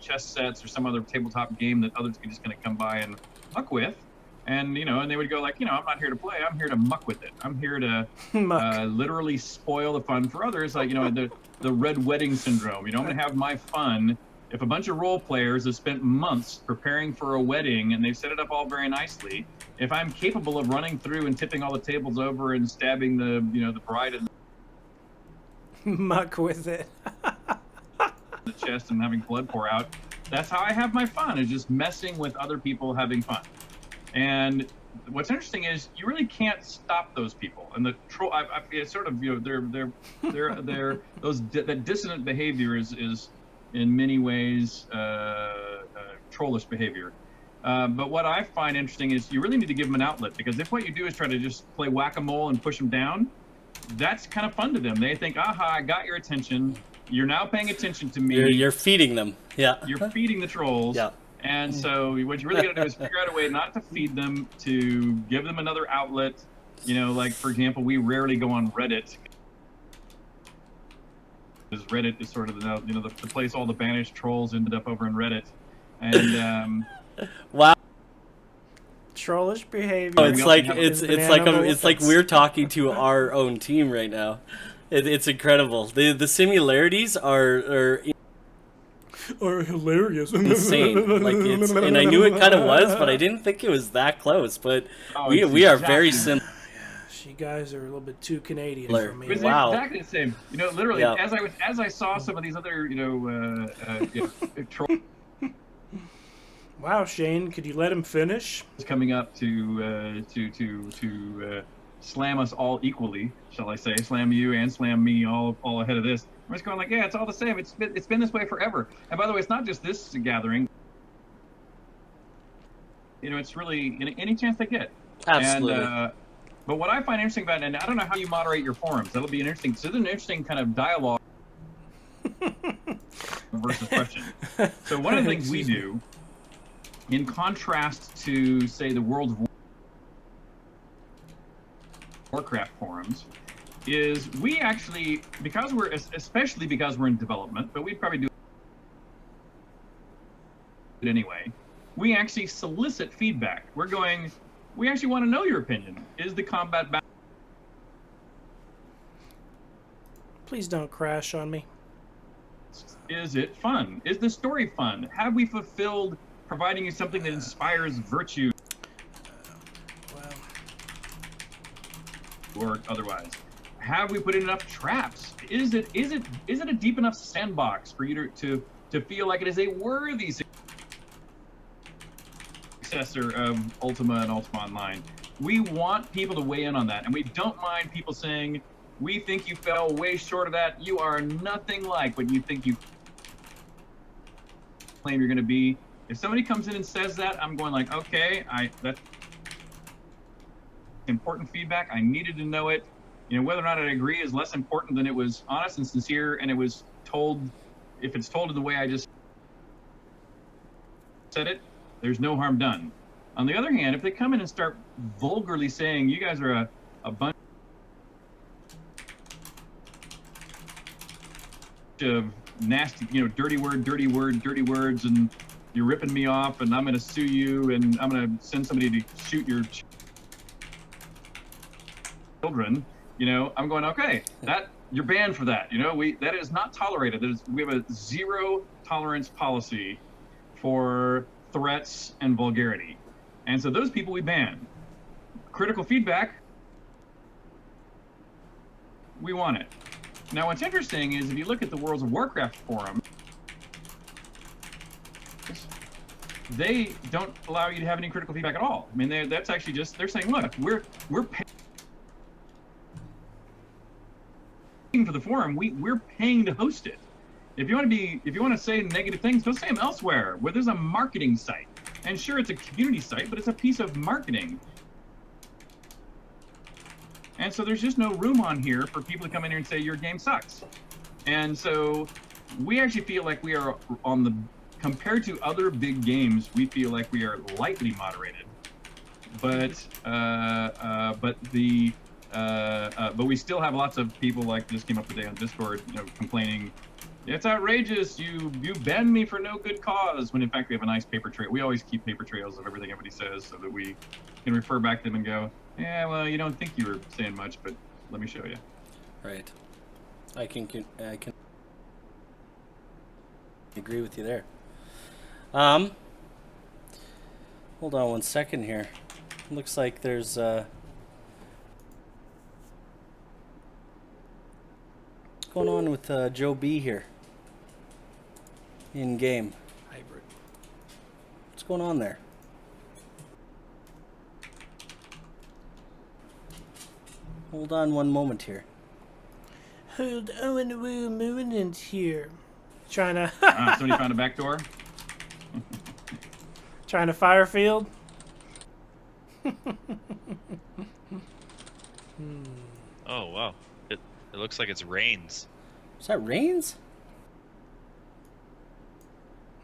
chess sets or some other tabletop game that others could just kind of come by and muck with. And, and they would go like, I'm not here to play. I'm here to muck with it. I'm here to literally spoil the fun for others. Like, the red wedding syndrome. I'm going to have my fun. If a bunch of role players have spent months preparing for a wedding and they've set it up all very nicely, if I'm capable of running through and tipping all the tables over and stabbing the bride in muck with it. the chest and having blood pour out, that's how I have my fun, is just messing with other people having fun. And what's interesting is you really can't stop those people. And the troll, it's sort of, that dissonant behavior is in many ways trollish behavior. But what I find interesting is you really need to give them an outlet, because if what you do is try to just play whack-a-mole and push them down, that's kind of fun to them. They think, aha, I got your attention. You're now paying attention to me. You're feeding them. Yeah. You're feeding the trolls. Yeah. And so what you really got to do is figure out a way not to feed them, to give them another outlet. Like, for example, we rarely go on Reddit, because Reddit is sort of the place all the banished trolls ended up over in Reddit. And wow. Trollish behavior. Oh, it's like we're talking to our own team right now. It's incredible. The similarities are hilarious. Insane. And I knew it kind of was, but I didn't think it was that close. But we are very similar. You guys are a little bit too Canadian for me. It's wow. Exactly the same. Literally, as I saw some of these other, trolls. Wow, Shane, could you let him finish? Coming up to slam us all equally, shall I say? Slam you and slam me all ahead of this. I'm just going like, yeah, it's all the same. It's been this way forever. And by the way, it's not just this gathering. It's really any chance they get. Absolutely. And, but what I find interesting about it, and I don't know how you moderate your forums. That'll be an interesting. So there's an interesting kind of dialogue versus question. So one of the things we do, in contrast to, say, the World of Warcraft forums, is we actually, especially because we're in development, but we'd probably do it anyway, we actually solicit feedback. We actually want to know your opinion. Is the combat balance? Please don't crash on me. Is it fun? Is the story fun? Have we fulfilled providing you something that inspires virtue? Or otherwise, have we put in enough traps? Is it a deep enough sandbox for you to feel like it is a worthy successor of Ultima and Ultima Online? We want people to weigh in on that, and we don't mind people saying, we think you fell way short of that. You are nothing like what you think you claim you're going to be. If somebody comes in and says that, I'm going like, okay, that's important feedback. I needed to know it. Whether or not I agree is less important than it was honest and sincere, and it was told. If it's told in the way I just said it, there's no harm done. On the other hand, if they come in and start vulgarly saying, you guys are a bunch of nasty, dirty words, and you're ripping me off, and I'm going to sue you, and I'm going to send somebody to shoot your children, I'm going, okay, that you're banned for that. That is not tolerated. We have a zero tolerance policy for threats and vulgarity. And so those people we ban. Critical feedback, we want it. Now, what's interesting is if you look at the World of Warcraft forum, they don't allow you to have any critical feedback at all. I mean, that's actually just, they're saying, look, we're paying for the forum. We're paying to host it. If you want to say negative things, go say them elsewhere, where there's a marketing site. And sure, it's a community site, but it's a piece of marketing. And so there's just no room on here for people to come in here and say your game sucks. And so we actually feel like we are compared to other big games, we feel like we are lightly moderated. But we still have lots of people like this came up today on Discord, complaining It's outrageous. You banned me for no good cause. When in fact we have a nice paper trail. We always keep paper trails of everything everybody says, so that we can refer back to them and go, yeah, well, you don't think you were saying much, but let me show you. Right. I can agree with you there. Hold on 1 second here. Looks like there's what's going on with Joe B here in game. Hybrid. What's going on there? Hold on 1 moment here. Hold on a moment here. Trying to Somebody found a back door. trying to fire field. Oh wow! It looks like it's Rainz. Is that Rainz?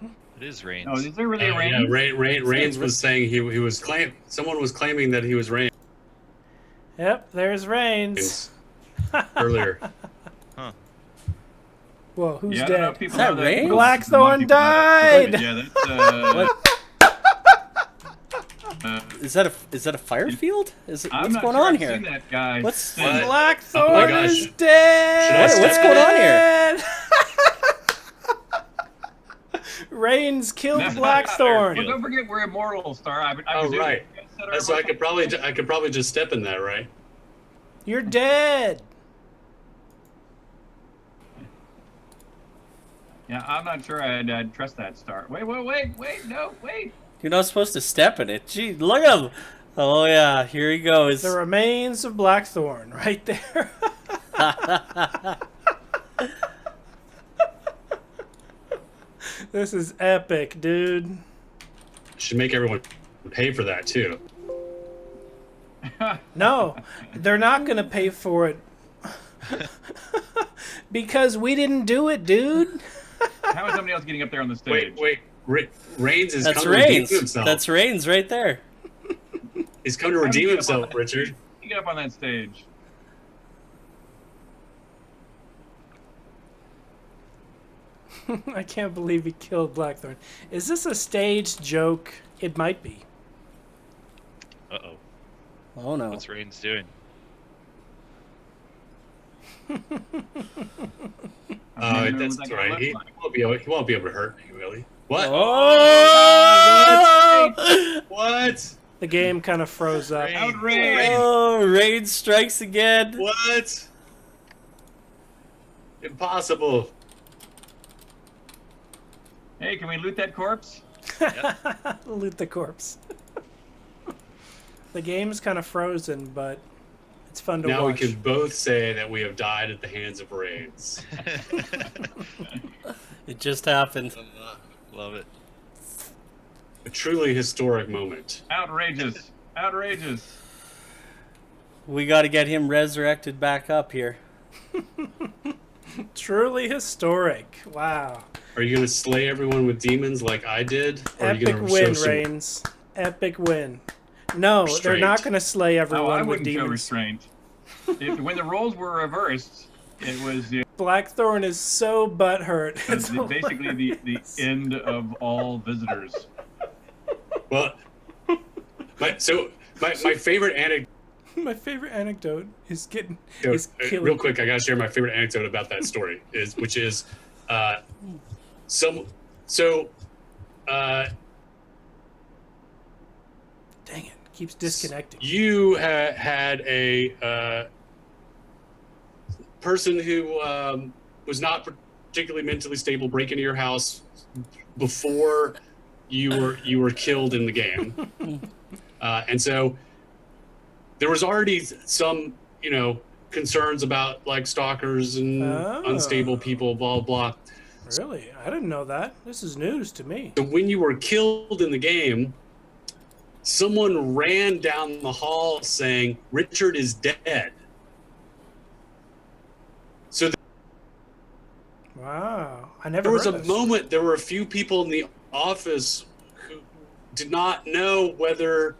It is Rainz. Oh, is there really a rain? Yeah, Rainz was saying he was someone was claiming that he was Rainz Yep, there's Rainz. earlier. Huh. Whoa, who's Yeah, I don't know if dead? people Is that know Rainz? Blackthorn died! Yeah, that's Is that a fire field? Is it, I'm what's not going sure on I've here? seen that guy. What's since. Blackthorn Oh my gosh. is dead! What's going on here? Rainz killed Well, Blackthorn. don't forget we're immortal, Star. I Oh presume right. we set our So I could immortal- probably just step in that, right? You're dead. Yeah, I'm not sure I'd trust that, Star. Wait, no, wait. You're not supposed to step in it. Gee, look at him. Oh yeah, here he goes. The remains of Blackthorn, right there. This is epic, dude. Should make everyone pay for that too. No, they're not gonna pay for it. Because we didn't do it, dude. How is somebody else getting up there on the stage? Wait. Rainz is That's come to redeem Rainz. himself. That's Rainz right there. He's come to redeem himself, Richard. Get up on that stage. I can't believe he killed Blackthorn. Is this a staged joke? It might be. Uh-oh. Oh no. What's Rainz doing? That's right. He won't be able to hurt me, really. What? Oh! What? The game kind of froze up. Outrage! Oh, Rainz strikes again. What? Impossible. Hey, can we loot that corpse? Loot the corpse. The game's kind of frozen, but it's fun to Now watch. we can both say that we have died at the hands of Rainz. It just happened. Love it. A truly historic moment. Outrageous. Outrageous. We got to get him resurrected back up here. Truly historic. Wow. Are you going to slay everyone with demons like I did? Or are you Epic gonna win, show some- Rainz. Epic win. No, they're Restraint. not going to slay Oh, everyone I with wouldn't show demons. restraint. When the roles were reversed, it was Blackthorn is so butthurt. It's basically the hilarious. end of all visitors. Well, my favorite anecdote. My favorite anecdote is killing. Real quick, I gotta share my favorite anecdote about that story. Dang it, keeps disconnecting. You had a person who was not particularly mentally stable break into your house before you were killed in the game, and so there was already some concerns about like stalkers and unstable people, blah blah. Really? I didn't know that. This is news to me. So when you were killed in the game, someone ran down the hall saying Richard is dead. So Wow. I never there was heard a this. moment, there were a few people in the office who did not know whether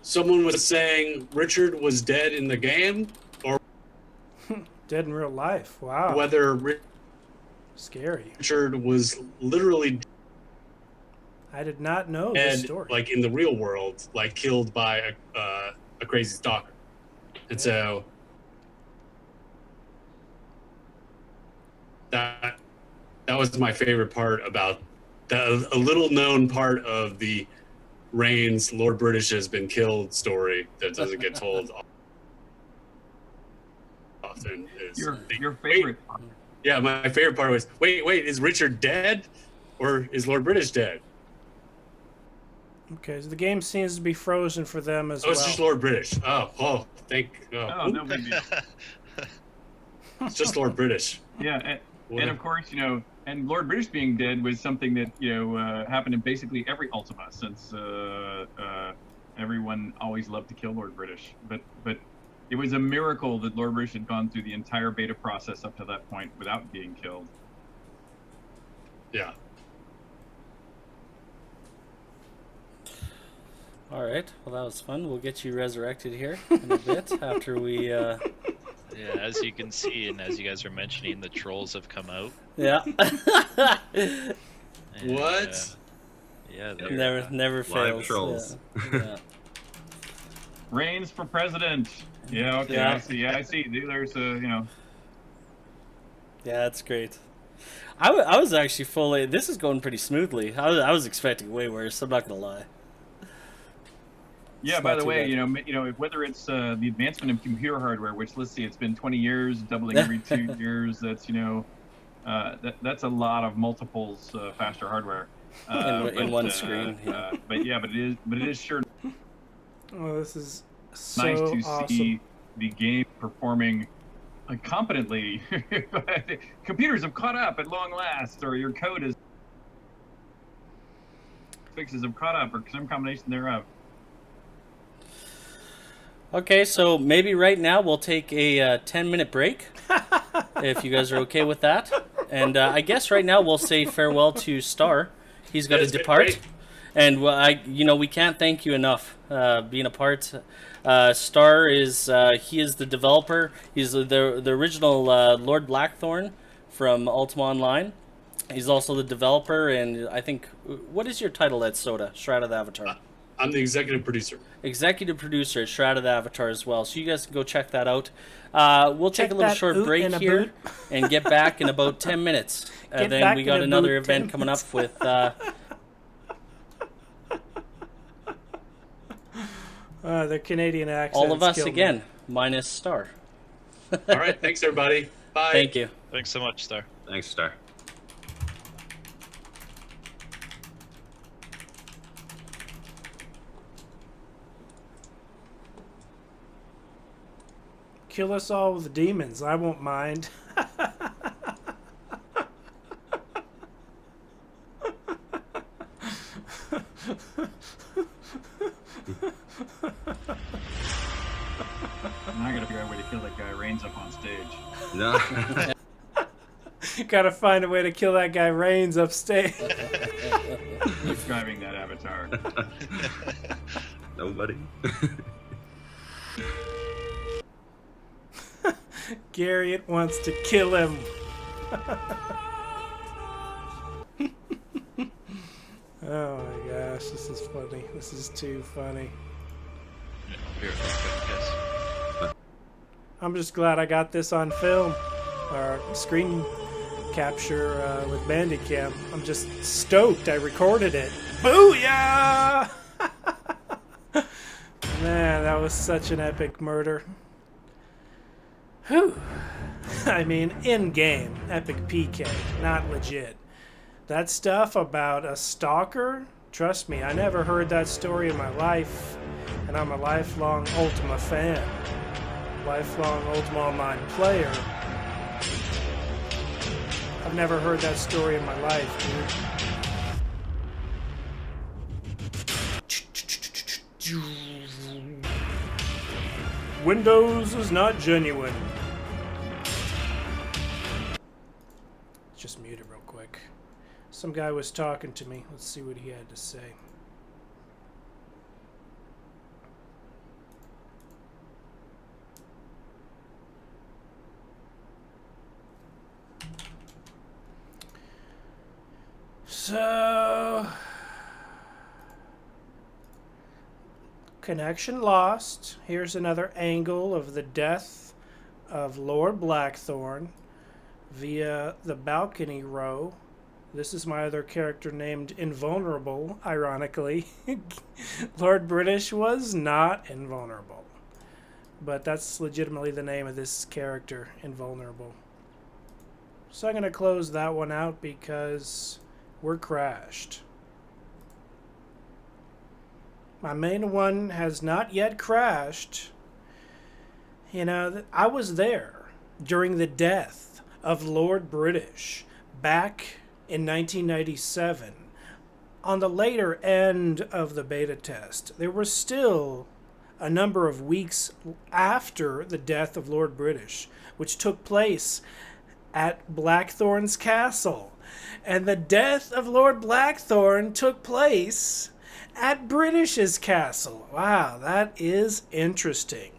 someone was saying Richard was dead in the game or Dead in real life. Wow. whether Scary. Richard was literally I did not know this dead, story. like in the real world, like killed by a crazy stalker. And so that was my favorite part about that, a little known part of the Rainz Lord British has been killed story that doesn't get told often. Is your favorite part. Yeah, my favorite part was wait, is Richard dead, or is Lord British dead? Okay, so the game seems to be frozen for them as Oh, well. it's just Lord British. Oh, Oh, no big deal. It's just Lord British. Yeah, and of course, and Lord British being dead was something that happened in basically every Ultima, since everyone always loved to kill Lord British. But it was a miracle that Lord British had gone through the entire beta process up to that point without being killed. Yeah. All right. Well, that was fun. We'll get you resurrected here in a bit after we. Yeah, as you can see, and as you guys are mentioning, the trolls have come out. Yeah. And, What? Yeah, they're, never fails. Live trolls. Yeah. Rainz for president. Yeah. Okay. Yeah. I see. Yeah, I see. There's Yeah, that's great. I was actually fully. This is going pretty smoothly. I was expecting way worse. I'm not gonna lie. Yeah, It's by not the too way, bad. whether it's the advancement of computer hardware, which let's see, it's been 20 years, doubling every 2 years. That's that's a lot of multiples faster hardware In one screen. Yeah. but it is sure Oh, this is so nice to awesome. see the game performing competently. Computers have caught up at long last, or your code is fixes have caught up, or some combination thereof. Okay, so maybe right now we'll take a 10-minute break, if you guys are okay with that. And I guess right now we'll say farewell to Star. He's got to It's been depart, great. and we can't thank you enough being a part. Star is he is the developer. He's the original Lord Blackthorn from Ultima Online. He's also the developer, and I think what is your title at Soda? Shroud of the Avatar. I'm the executive producer. Executive producer at Shroud of the Avatar as well. So you guys can go check that out. We'll take Check a little that short oot break in a here boot. and get back in about 10 minutes. Get And then back we in got a another boot, 10 event coming up with the Canadian accent. all of us again, minus Star. All right. Thanks, everybody. Bye. Thank you. Thanks so much, Star. Thanks, Star. Kill us all with demons. I won't mind. Now I gotta figure out a way to kill that guy Rainz up on stage. No. Gotta find a way to kill that guy Rainz upstage. Who's driving that avatar? Nobody. Garriott wants to kill him. Oh my gosh, this is funny. This is too funny. Here, guys. I'm just glad I got this on film or screen capture with Bandicam. I'm just stoked I recorded it. Booyah! Man, that was such an epic murder. Whew. I mean, in-game, epic PK, not legit. That stuff about a stalker, trust me, I never heard that story in my life, and I'm a lifelong Ultima fan. Lifelong Ultima Online player. I've never heard that story in my life, dude. Windows is not genuine. Just mute it real quick. Some guy was talking to me. Let's see what he had to say. So, connection lost. Here's another angle of the death of Lord Blackthorn via the balcony row. This is my other character named Invulnerable, ironically. Lord British was not invulnerable. But that's legitimately the name of this character, Invulnerable. So I'm going to close that one out because we're crashed. My main one has not yet crashed. You know, I was there during the death of Lord British back in 1997. On the later end of the beta test, there were still a number of weeks after the death of Lord British, which took place at Blackthorn's castle. And the death of Lord Blackthorn took place at British's castle. Wow, that is interesting.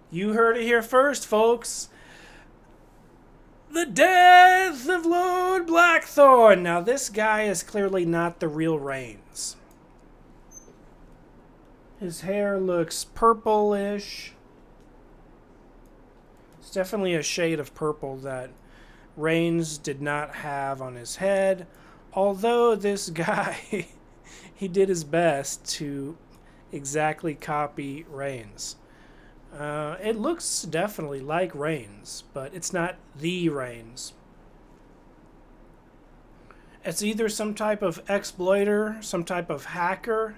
You heard it here first, folks. The death of Lord Blackthorn. Now, this guy is clearly not the real Rainz. His hair looks purplish. It's definitely a shade of purple that Rainz did not have on his head. Although this guy, he did his best to exactly copy Rainz. It looks definitely like Rainz, but it's not the Rainz. It's either some type of exploiter, some type of hacker,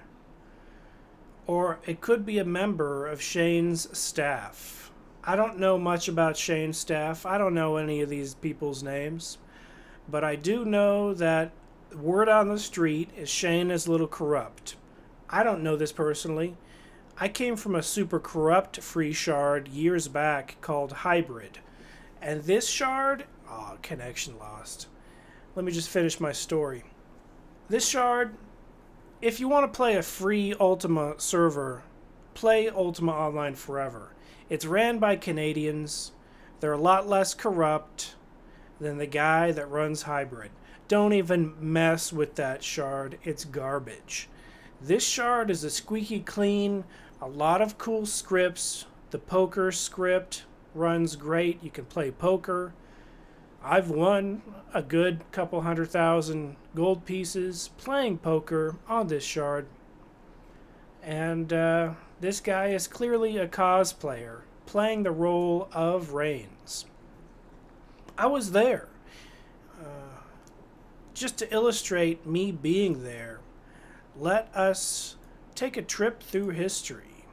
or it could be a member of Shane's staff. I don't know much about Shane's staff. I don't know any of these people's names. But I do know that word on the street is Shane is a little corrupt. I don't know this personally. I came from a super corrupt free shard years back called Hybrid. And this shard... Oh, connection lost. Let me just finish my story. This shard... If you want to play a free Ultima server, play Ultima Online Forever. It's ran by Canadians. They're a lot less corrupt than the guy that runs Hybrid. Don't even mess with that shard. It's garbage. This shard is a squeaky clean, a lot of cool scripts. The poker script runs great. You can play poker. I've won a good couple 100,000 gold pieces playing poker on this shard. And this guy is clearly a cosplayer playing the role of Rainz. I was there. Just to illustrate me being there, let us take a trip through history.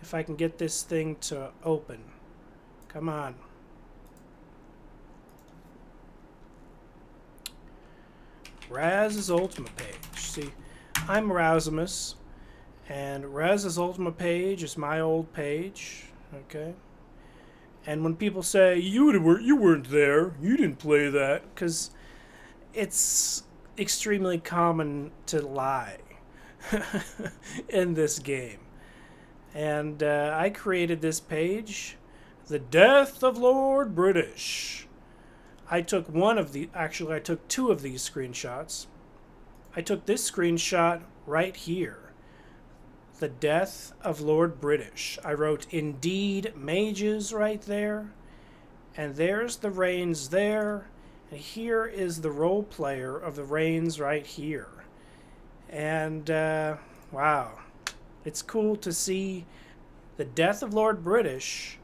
If I can get this thing to open. Come on. Raz's Ultima page. See, I'm Razimus, and Raz's Ultima page is my old page. Okay. And when people say you weren't there, you didn't play that, because it's extremely common to lie in this game. And I created this page. The death of Lord British. I took I took two of these screenshots. I took this screenshot right here. The death of Lord British. I wrote Indeed Mages right there. And there's the Rainz there. And here is the role player of the Rainz right here. And wow. It's cool to see the death of Lord British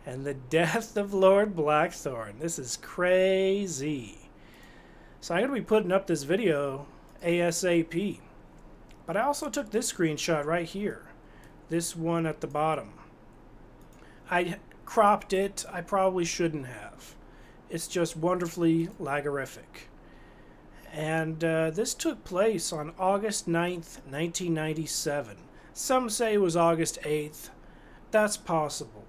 and the death of Lord Blackthorn. This is crazy. So I'm going to be putting up this video ASAP. But I also took this screenshot right here. This one at the bottom. I cropped it. I probably shouldn't have. It's just wonderfully lagorific. And this took place on August 9th, 1997. Some say it was August 8th. That's possible.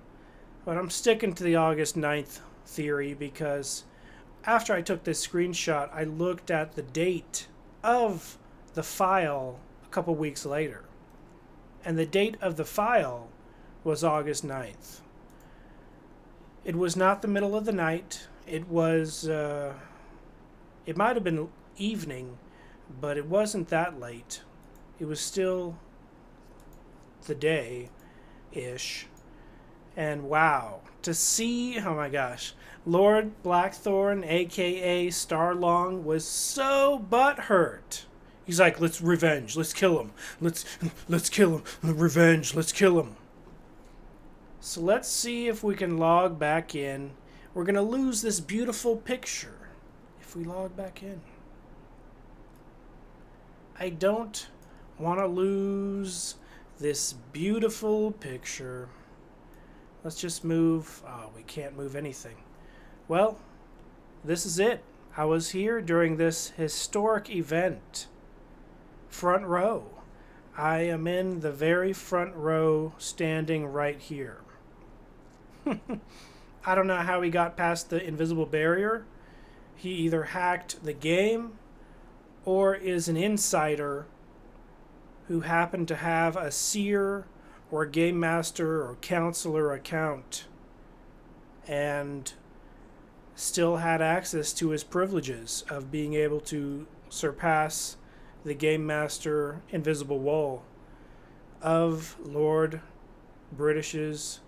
But I'm sticking to the August 9th theory because after I took this screenshot, I looked at the date of the file a couple weeks later. And the date of the file was August 9th. It was not the middle of the night. It was It might have been evening, but it wasn't that late. It was still the day-ish. And wow, to see, oh my gosh, Lord Blackthorn, aka Starlong, was so butthurt. He's like, let's revenge, let's kill him. Let's kill him. Revenge, let's kill him. So let's see if we can log back in. We're gonna lose this beautiful picture if we log back in. I don't want to lose this beautiful picture. Let's just move. Oh, we can't move anything. Well, this is it. I was here during this historic event. Front row. I am in the very front row, standing right here. I don't know how he got past the invisible barrier. He either hacked the game or is an insider who happened to have a seer or game master or counselor account and still had access to his privileges of being able to surpass the game master invisible wall of Lord British's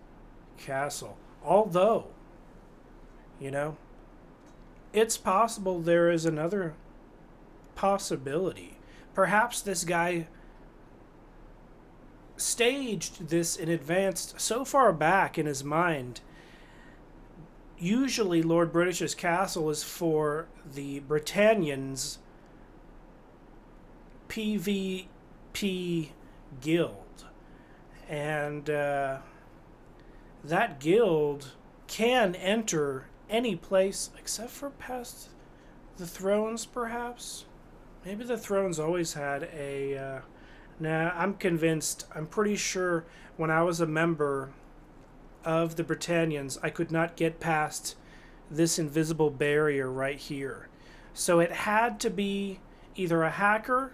castle. Although, it's possible there is another possibility. Perhaps this guy staged this in advance so far back in his mind. Usually Lord British's castle is for the Britannians PvP guild. And that guild can enter any place except for past the thrones, perhaps. Maybe the thrones always had a... Nah, I'm convinced. I'm pretty sure when I was a member of the Britannians, I could not get past this invisible barrier right here. So it had to be either a hacker,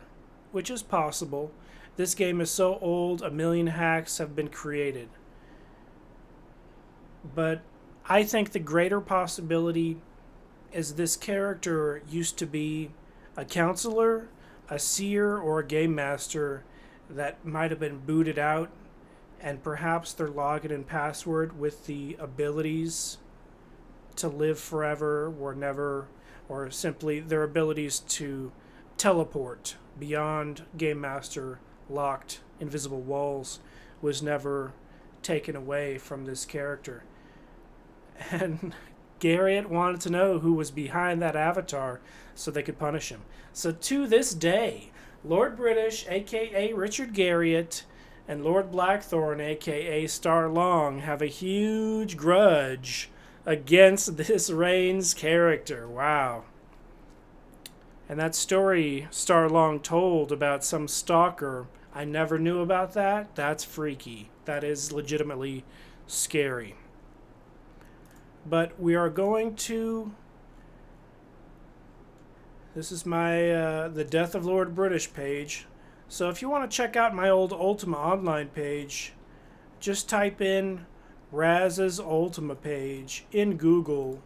which is possible. This game is so old, 1 million hacks have been created. But I think the greater possibility is this character used to be a counselor, a seer, or a game master that might have been booted out, and perhaps their login and password with the abilities to live forever or never, or simply their abilities to teleport beyond game master locked invisible walls was never taken away from this character. And Garriott wanted to know who was behind that avatar so they could punish him. So to this day, Lord British, aka Richard Garriott, and Lord Blackthorn, aka Starlong, have a huge grudge against this Rainz character. Wow. And that story Starlong told about some stalker, I never knew about that. That's freaky. That is legitimately scary. But we are going to... This is my the Death of Lord British page. So if you want to check out my old Ultima Online page, just type in Raz's Ultima page in Google,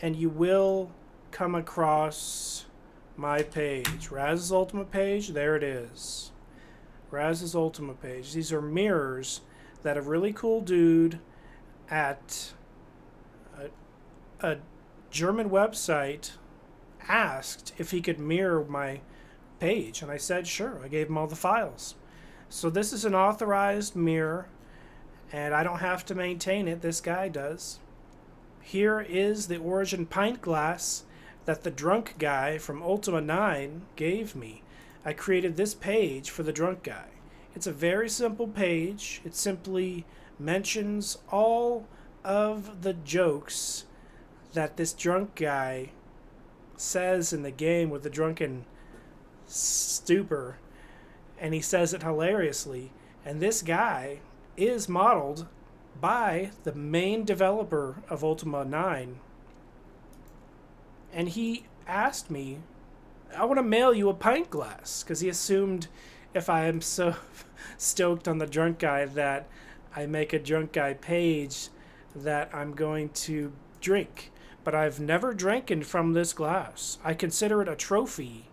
and you will come across my page. Raz's Ultima page, there it is. Raz's Ultima page. These are mirrors that a really cool dude at a German website asked if he could mirror my page, and I said sure. I gave him all the files. So this is an authorized mirror, and I don't have to maintain it. This guy does. Here is the origin pint glass that the drunk guy from Ultima 9 gave me. I created this page for the drunk guy. It's a very simple page. It simply mentions all of the jokes that this drunk guy says in the game with the drunken stupor, and he says it hilariously. And this guy is modeled by the main developer of Ultima 9, and he asked me, I want to mail you a pint glass, because he assumed if I am so stoked on the drunk guy that I make a drunk guy page that I'm going to drink. but I've never drinking from this glass. I consider it a trophy.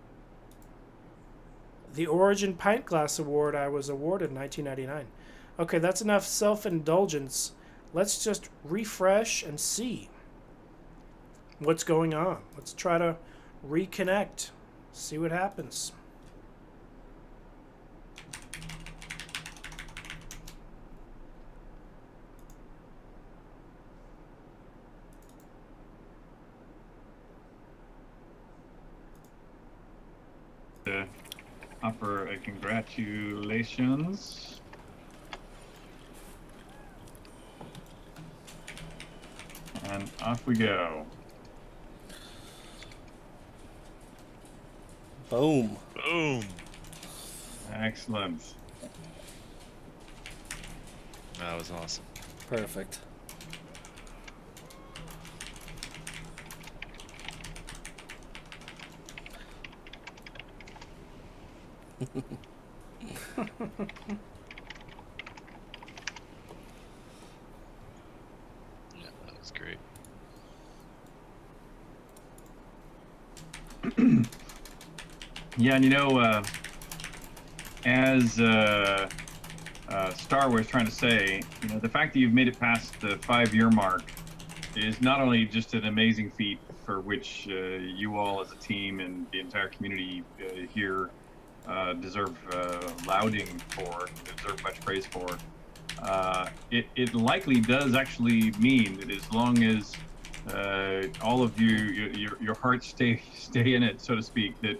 The Origin Pint Glass Award I was awarded in 1999. Okay, that's enough self-indulgence. Let's just refresh and see what's going on. Let's try to reconnect, see what happens. Offer a congratulations. And off we go. Boom. Boom. Excellent. That was awesome. Perfect. Yeah, that was great. Yeah, and you know, as Star was trying to say, you know, the fact that you've made it past the 5-year mark is not only just an amazing feat for which you all as a team and the entire community here deserve lauding for, deserve much praise for. It likely does actually mean that as long as all of your hearts stay in it, so to speak, that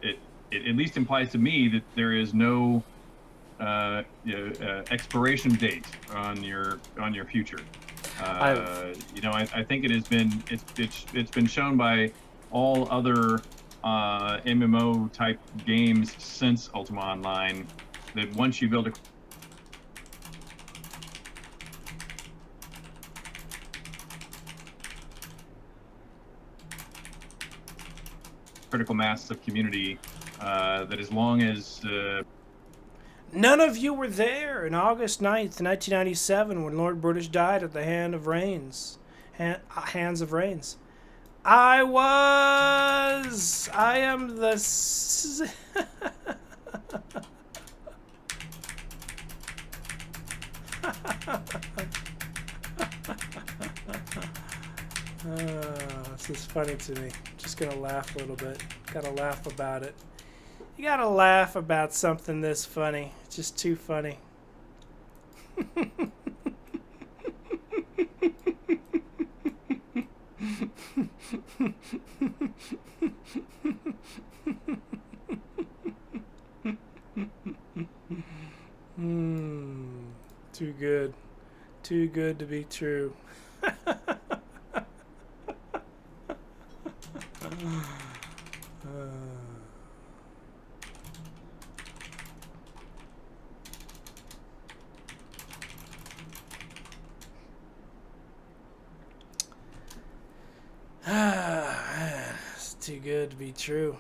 it at least implies to me that there is no expiration date on your future. You know, I think it has been it's been shown by all other MMO type games since Ultima Online that once you build a critical mass of community, that as long as None of you were there on August 9th, 1997, when Lord British died at the hands of Rainz. I was. I am the. This is funny to me. Just gonna laugh a little bit. Gotta laugh about it. You gotta laugh about something this funny. It's just too funny. Too good. Too good to be true. It's too good to be true.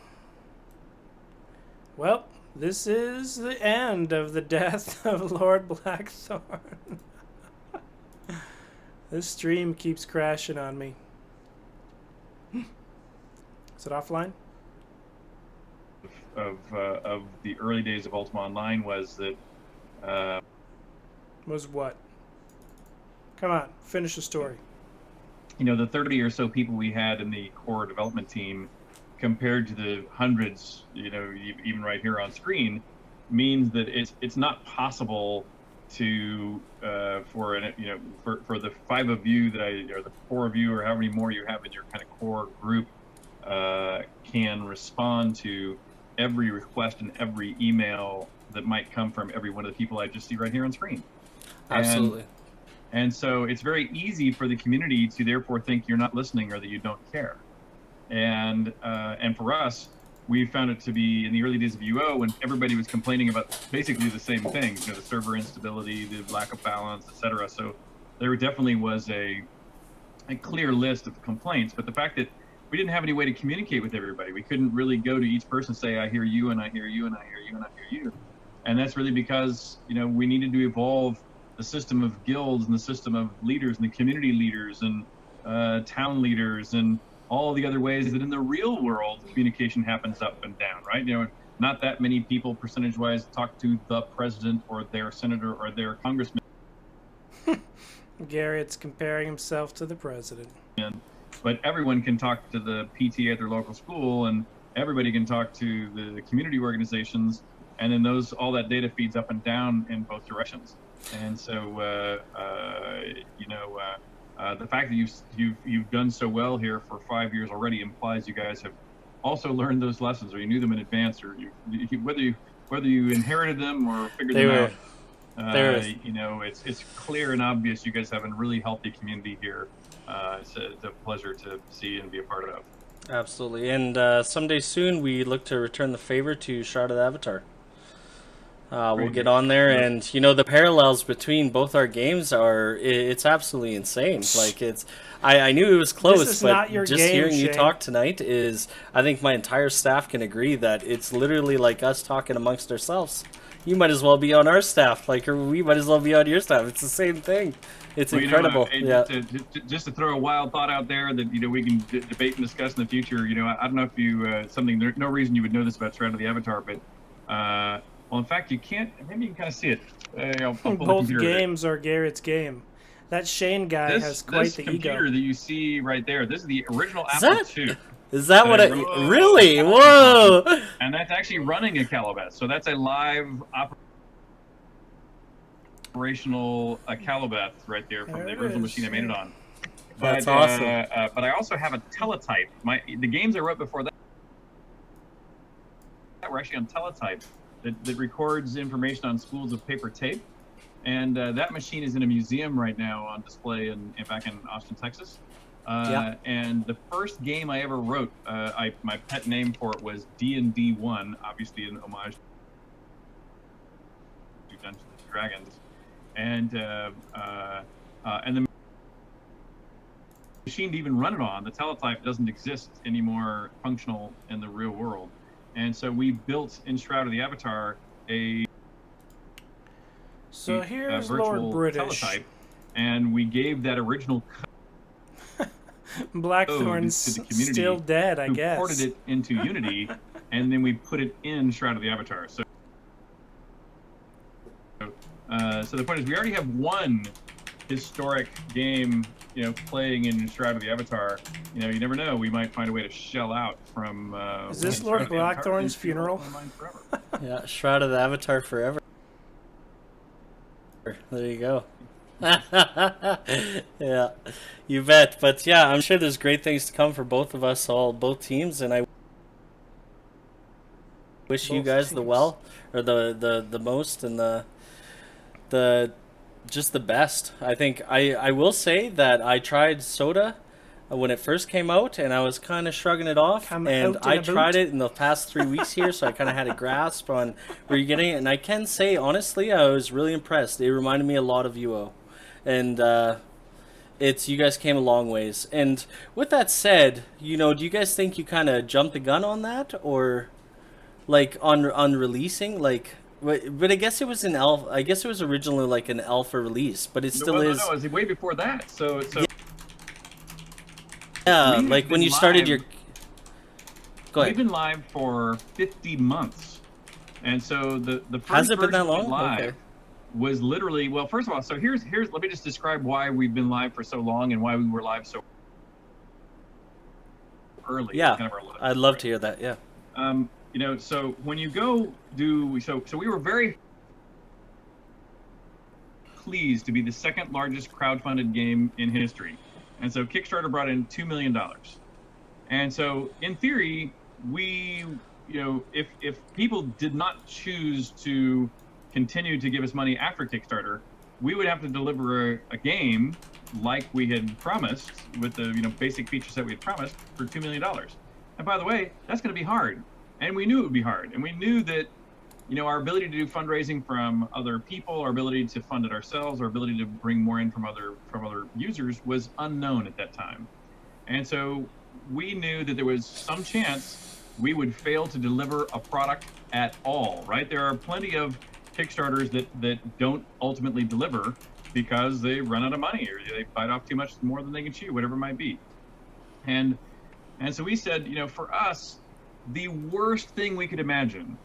Well, this is the end of the death of Lord Blackthorn. This stream keeps crashing on me. Is it offline? Of the early days of Ultima Online was that Was what? Come on, finish the story. you know, the 30 or so people we had in the core development team compared to the hundreds, you know, even right here on screen, means that it's not possible to for the 5 of you or the 4 of you or however many more you have in your kind of core group can respond to every request and every email that might come from every one of the people I just see right here on screen. Absolutely. And so it's very easy for the community to therefore think you're not listening or that you don't care. And for us, we found it to be in the early days of UO when everybody was complaining about basically the same things, you know, the server instability, the lack of balance, etc. So there definitely was a clear list of complaints, but the fact that we didn't have any way to communicate with everybody, we couldn't really go to each person and say, I hear you, and I hear you, and I hear you, and I hear you. And that's really because, you know, we needed to evolve the system of guilds and the system of leaders and the community leaders and town leaders and all the other ways that in the real world communication happens up and down, right? Not that many people percentage-wise talk to the president or their senator or their congressman. Garrett's comparing himself to the president. But everyone can talk to the PTA at their local school, and everybody can talk to the community organizations, and then all that data feeds up and down in both directions. And so, the fact that you've done so well here for 5 years already implies you guys have also learned those lessons, or you knew them in advance, or whether you inherited them or figured them out. It's clear and obvious you guys have a really healthy community here. It's a pleasure to see and be a part of. Absolutely, and someday soon we look to return the favor to Shroud of the Avatar. We'll get on there, and the parallels between both our games it's absolutely insane. Like I knew it was close, but just hearing you talk tonight I think my entire staff can agree that it's literally like us talking amongst ourselves. You might as well be on our staff, or we might as well be on your staff. It's the same thing. It's incredible. Just to throw a wild thought out there that we can debate and discuss in the future. I don't know if you there's no reason you would know this about Shroud of the Avatar, but well, in fact, you can't. Maybe you can kind of see it. Both games are Garrett's game. That Shane guy has quite the ego. This computer that you see right there, this is the original Apple II. Is that what it really? Whoa! And that's actually running a Calabash. So that's a live operational Calabash right there from the original machine I made it on. That's awesome. But I also have a teletype. The games I wrote before that were actually on teletype that records information on spools of paper tape. And that machine is in a museum right now on display back in Austin, Texas. And the first game I ever wrote, my pet name for it was D&D 1, obviously an homage to Dungeons and Dragons. And the machine to even run it on, the teletype, doesn't exist anymore functional in the real world. And so we built in Shroud of the Avatar So here's virtual Lord British. Teletype, and we gave that original Blackthorn's still dead, I guess. Ported it into Unity, and then we put it in Shroud of the Avatar. So the point is, we already have one historic game, playing in Shroud of the Avatar. You never know. We might find a way to shell out from. Is this Lord Blackthorn's funeral? Yeah, Shroud of the Avatar forever. There you go. Yeah, you bet. But yeah, I'm sure there's great things to come for both of us, both teams, and I wish you guys the most, and the just the best. I think I will say that I tried soda when it first came out, and I was kind of shrugging it off, and I tried it in the past 3 weeks here, so I kind of had a grasp on where you're getting it, and I can say honestly I was really impressed. It reminded me a lot of UO, and you guys came a long ways. And with that said, do you guys think you kind of jumped the gun on that, or on releasing But I guess it was an alpha. I guess it was originally like an alpha release, but it still is. No, it was way before that. So yeah, like when you started your. Go ahead. We've been live for 50 months, and so the first has it been that long? Live was literally, well, first of all, so here's let me just describe why we've been live for so long and why we were live so early. Yeah, I'd love to hear that. Yeah. So when you go so we were very pleased to be the second largest crowdfunded game in history. And so Kickstarter brought in $2 million. And so in theory, we, if people did not choose to continue to give us money after Kickstarter, we would have to deliver a game like we had promised with the basic features that we had promised for $2 million. And by the way, that's going to be hard. And we knew it would be hard. And we knew that, our ability to do fundraising from other people, our ability to fund it ourselves, our ability to bring more in from other users was unknown at that time. And so we knew that there was some chance we would fail to deliver a product at all, right? There are plenty of Kickstarters that don't ultimately deliver. because they run out of money or they bite off too much more than they can chew, whatever it might be. And so we said, for us, the worst thing we could imagine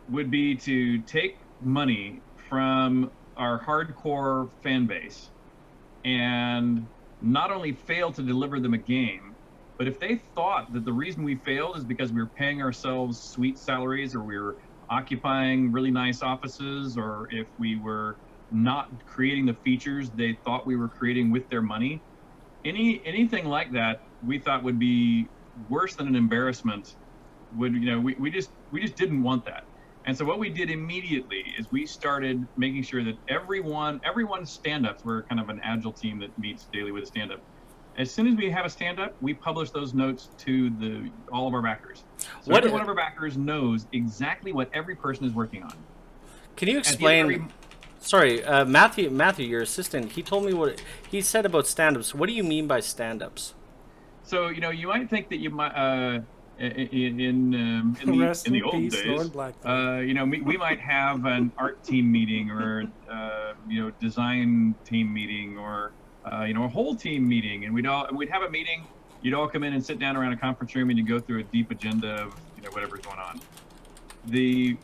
would be to take money from our hardcore fan base and not only fail to deliver them a game, but if they thought that the reason we failed is because we were paying ourselves sweet salaries or we were occupying really nice offices, or if we were not creating the features they thought we were creating with their money, anything like that we thought would be worse than an embarrassment. We just didn't want that. And so what we did immediately is we started making sure that everyone's stand-ups, we're kind of an agile team that meets daily with a stand-up. As soon as we have a stand-up, we publish those notes to all of our backers. So every one of our backers knows exactly what every person is working on. Can you explain? Sorry, Matthew, your assistant. He told me what he said about stand-ups. What do you mean by stand-ups? So you might think that you might in the old days, we might have an art team meeting or design team meeting or a whole team meeting, and we'd have a meeting. You'd all come in and sit down around a conference room and you go through a deep agenda of whatever's going on.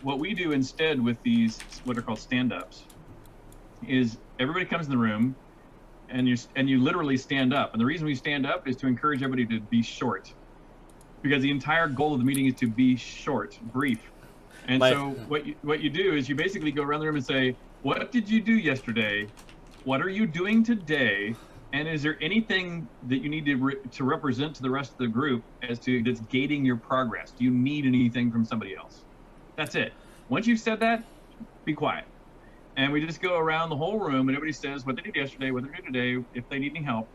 What we do instead with these what are called stand-ups is everybody comes in the room and you literally stand up. And the reason we stand up is to encourage everybody to be short, because the entire goal of the meeting is to be short, brief. And so what you do is you basically go around the room and say, what did you do yesterday? What are you doing today? And is there anything that you need to represent to the rest of the group as to that's gating your progress? Do you need anything from somebody else? That's it. Once you've said that, be quiet. And we just go around the whole room and everybody says what they did yesterday, what they're doing today, if they need any help,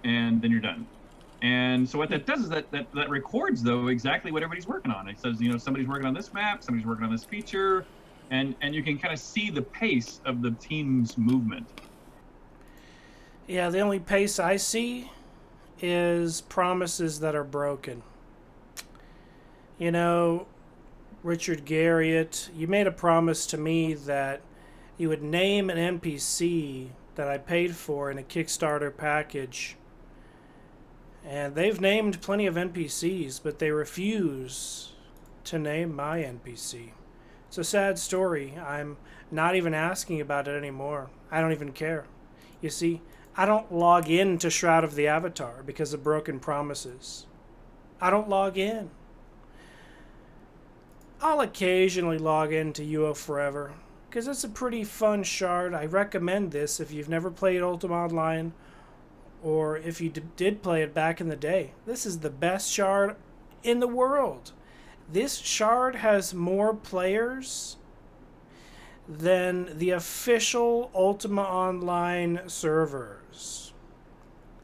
and then you're done. And so what that does is that records, though, exactly what everybody's working on. It says, somebody's working on this map, somebody's working on this feature, and you can kind of see the pace of the team's movement. Yeah, the only pace I see is promises that are broken. Richard Garriott, you made a promise to me that you would name an NPC that I paid for in a Kickstarter package. And they've named plenty of NPCs, but they refuse to name my NPC. It's a sad story. I'm not even asking about it anymore. I don't even care. You see, I don't log in to Shroud of the Avatar because of broken promises. I don't log in. I'll occasionally log into UO Forever because it's a pretty fun shard. I recommend this if you've never played Ultima Online, or if you did play it back in the day. This is the best shard in the world. This shard has more players than the official Ultima Online servers.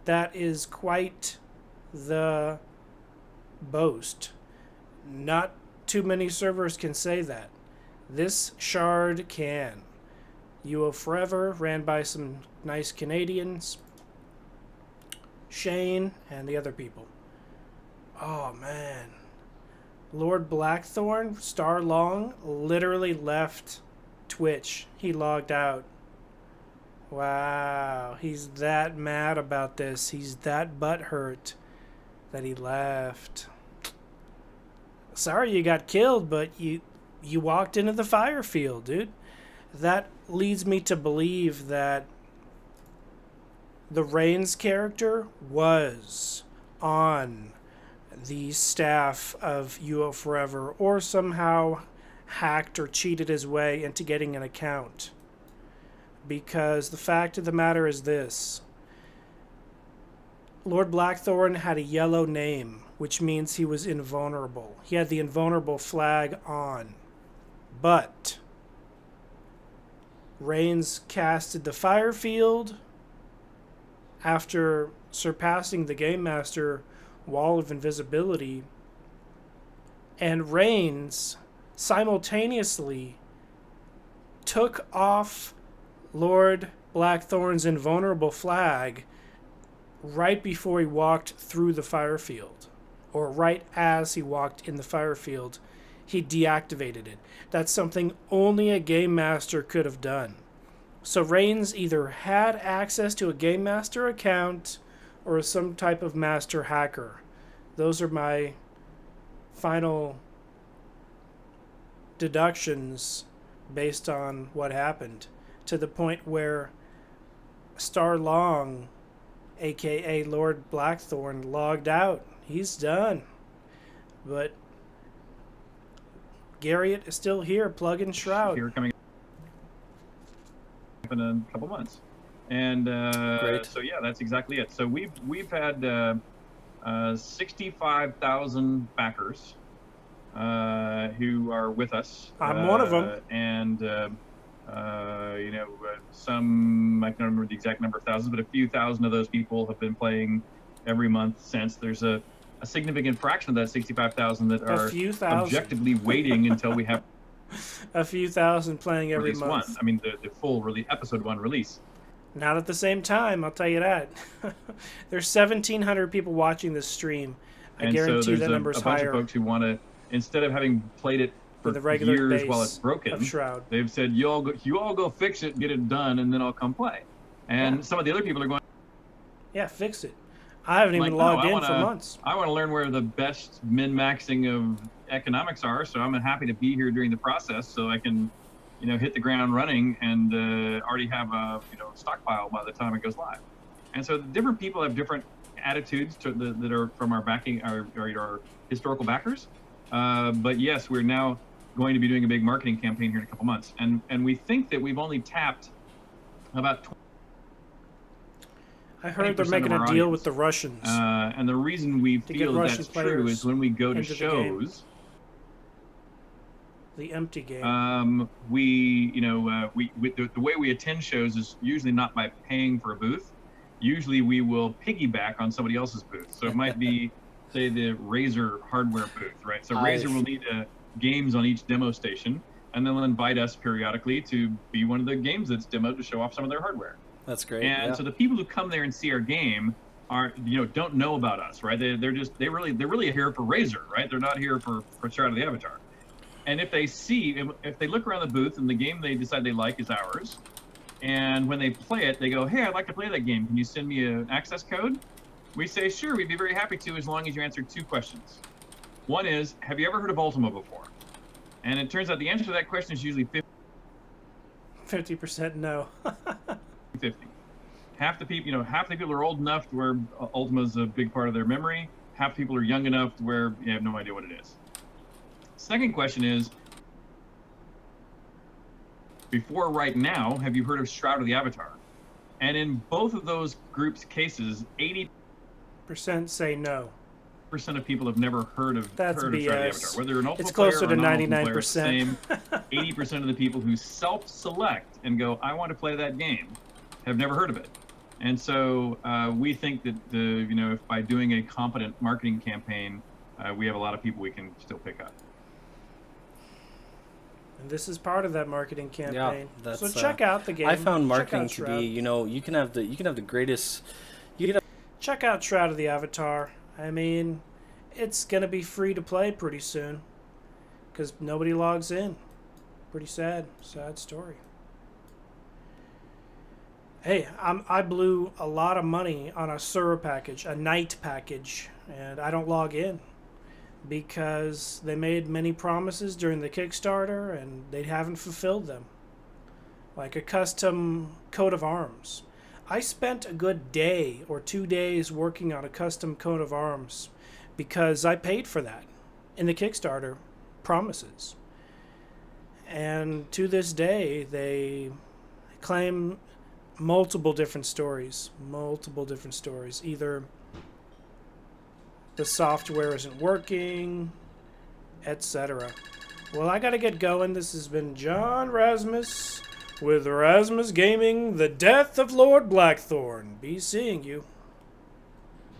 That is quite the boast. Not too many servers can say that. This shard can. UO Forever, ran by some nice Canadians. Shane and the other people. Oh man. Lord Blackthorn, Star Long, literally left Twitch. He logged out. Wow. He's that mad about this. He's that butthurt that he left. Sorry you got killed, but you walked into the fire field, dude. That leads me to believe that the Rainz character was on the staff of UO Forever, or somehow hacked or cheated his way into getting an account. Because the fact of the matter is this. Lord Blackthorn had a yellow name, which means he was invulnerable. He had the invulnerable flag on. But Rainz casted the fire field after surpassing the Game Master wall of invisibility, and Rainz simultaneously took off Lord Blackthorn's invulnerable flag right before he walked through the fire field, or right as he walked in the fire field. He deactivated it. That's something only a Game Master could have done. So Rainz either had access to a Game Master account or is some type of master hacker. Those are my final deductions based on what happened, to the point where Star Long, aka Lord Blackthorn, logged out. He's done. But Garriott is still here, plugging Shroud. Here coming up in a couple months. And so yeah, that's exactly it. So we've had 65,000 backers who are with us. I'm one of them. And some, I can't remember the exact number of thousands, but a few thousand of those people have been playing every month since. There's a significant fraction of that 65,000 that are objectively waiting until we have a few thousand playing every release month. one. I mean, the full episode 1 release. Not at the same time, I'll tell you that. There's 1,700 people watching this stream. I guarantee that number's a bunch higher. of folks who want to, instead of having played it for the regular years base while it's broken, of Shroud. they've said, you all go fix it, get it done, and then I'll come play. And some of the other people are going, yeah, fix it. I haven't even logged in for months. I want to learn where the best min-maxing of economics are, so I'm happy to be here during the process so I can, hit the ground running and already have a stockpile by the time it goes live. And so different people have different attitudes that are from our backing, our historical backers. But yes, we're now going to be doing a big marketing campaign here in a couple months, and we think that we've only tapped about 20%. I heard they're making a deal with the Russians. And the reason we feel that's true is when we go to shows, the empty game. the way we attend shows is usually not by paying for a booth. Usually we will piggyback on somebody else's booth. So it might be, say, the Razer hardware booth, right? So Razer will need games on each demo station, and then they'll invite us periodically to be one of the games that's demoed to show off some of their hardware. That's great. And so the people who come there and see our game don't know about us, right? They're really here for Razer, right? They're not here for Shroud of the Avatar. And if they look around the booth and the game they decide they like is ours, and when they play it, they go, hey, I'd like to play that game. Can you send me an access code? We say, sure, we'd be very happy to, as long as you answer 2 questions. One is, have you ever heard of Ultima before? And it turns out the answer to that question is usually 50% no. 50. Half the people are old enough to where Ultima is a big part of their memory. Half the people are young enough to where you have no idea what it is. Second question is, before right now, have you heard of Shroud of the Avatar? And in both of those groups' cases, 80% say no. Of people have never heard of That's Shroud of the BS. Avatar. Whether an Ultima It's closer player or to a non-Ultima 99%. player, it's the same. 80% of the people who self-select and go, I want to play that game, have never heard of it. And so we think that if by doing a competent marketing campaign, we have a lot of people we can still pick up. And this is part of that marketing campaign. Yeah, so check out the game. I found marketing to be, you can have the greatest. Check out Shroud of the Avatar. I mean, it's gonna be free to play pretty soon, because nobody logs in. Pretty sad story. Hey, I blew a lot of money on a Sura package, a night package, and I don't log in because they made many promises during the Kickstarter and they haven't fulfilled them. Like a custom coat of arms. I spent a good day or 2 days working on a custom coat of arms because I paid for that in the Kickstarter promises. And to this day, they claim multiple different stories. Either the software isn't working, etc. Well, I gotta get going. This has been John Rasmus with Rasmus Gaming, The Death of Lord Blackthorn. Be seeing you.